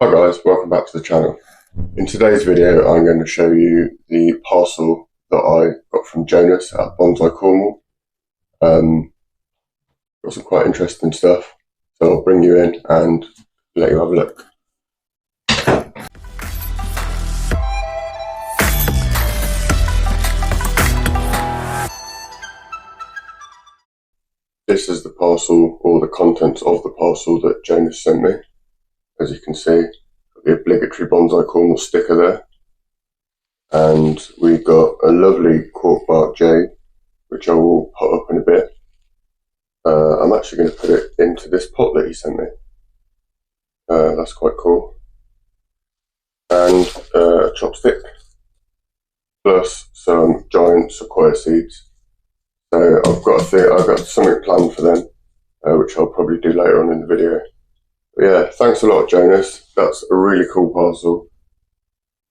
Hi guys, welcome back to the channel. In today's video I'm going to show you the parcel that I got from Jonas at Bonsai, Cornwall. Got some quite interesting stuff, so I'll bring you in and let you have a look. This is the parcel, or the contents of the parcel that Jonas sent me. As you can see, the obligatory Bonsai Cornwall sticker there, and we got a lovely cork bark jade, which I will put up in a bit. I'm actually going to put it into this pot that he sent me. That's quite cool. And a chopstick, plus some giant sequoia seeds. So I've got something planned for them, which I'll probably do later on in the video. But yeah, thanks a lot, Jonas. That's a really cool parcel.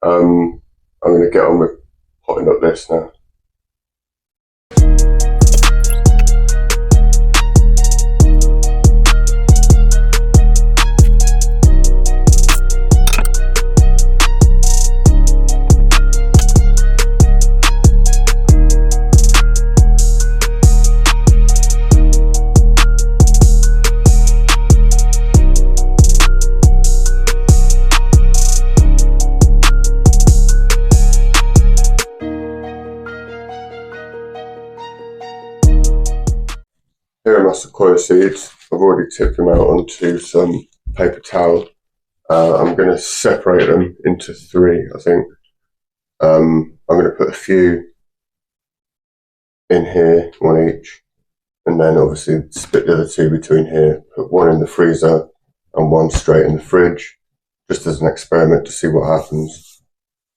I'm going to get on with potting up this now. Here are my sequoia seeds. I've already tipped them out onto some paper towel. I'm going to separate them into three, I think. I'm going to put a few in here, one each, and then obviously split the other two between here, put one in the freezer and one straight in the fridge, just as an experiment to see what happens.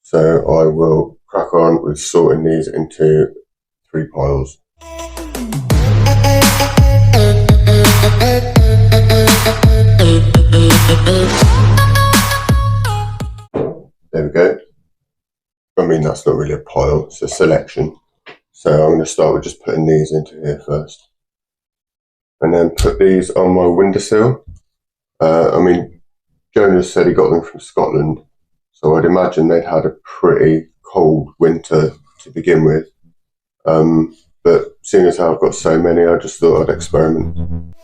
So I will crack on with sorting these into three piles. There we go. I mean, that's not really a pile, it's a selection. So I'm going to start with just putting these into here first. And then put these on my windowsill. I mean, Jonas said he got them from Scotland, so I'd imagine they'd had a pretty cold winter to begin with. But seeing as how I've got so many, I just thought I'd experiment.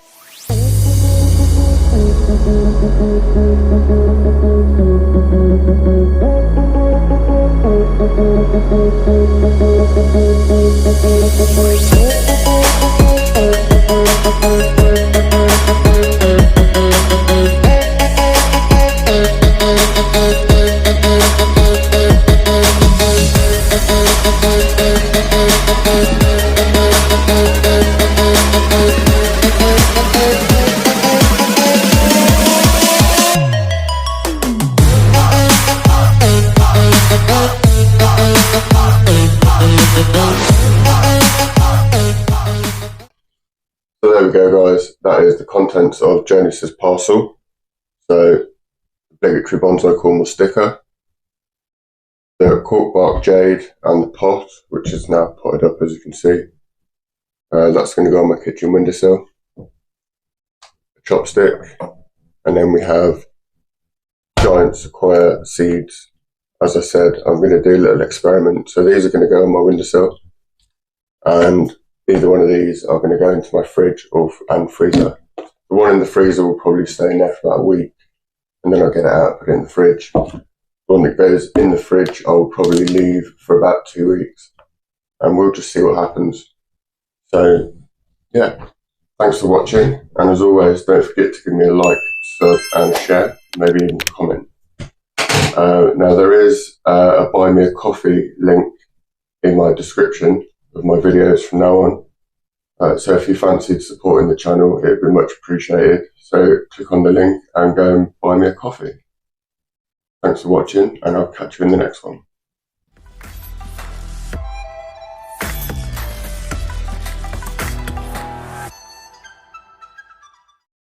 So there we go, guys. That is the contents of Jonas's parcel. So, obligatory Bonsai Cornwall sticker, the cork bark jade, and the pot, which is now potted up, as you can see. That's going to go on my kitchen windowsill. A chopstick, and then we have giant sequoia seeds. As I said, I'm going to do a little experiment. So these are going to go on my windowsill, and either one of these are going to go into my fridge and freezer. The one in the freezer will probably stay in there for about a week, and then I'll get it out, put it in the fridge. The one that goes in the fridge, I will probably leave for about 2 weeks, and we'll just see what happens. So, yeah, thanks for watching, and as always, don't forget to give me a like, sub, and share, maybe even comment. Now, there is a Buy Me a Coffee link in my description of my videos from now on. So if you fancied supporting the channel, it would be much appreciated. So click on the link and go and buy me a coffee. Thanks for watching, and I'll catch you in the next one.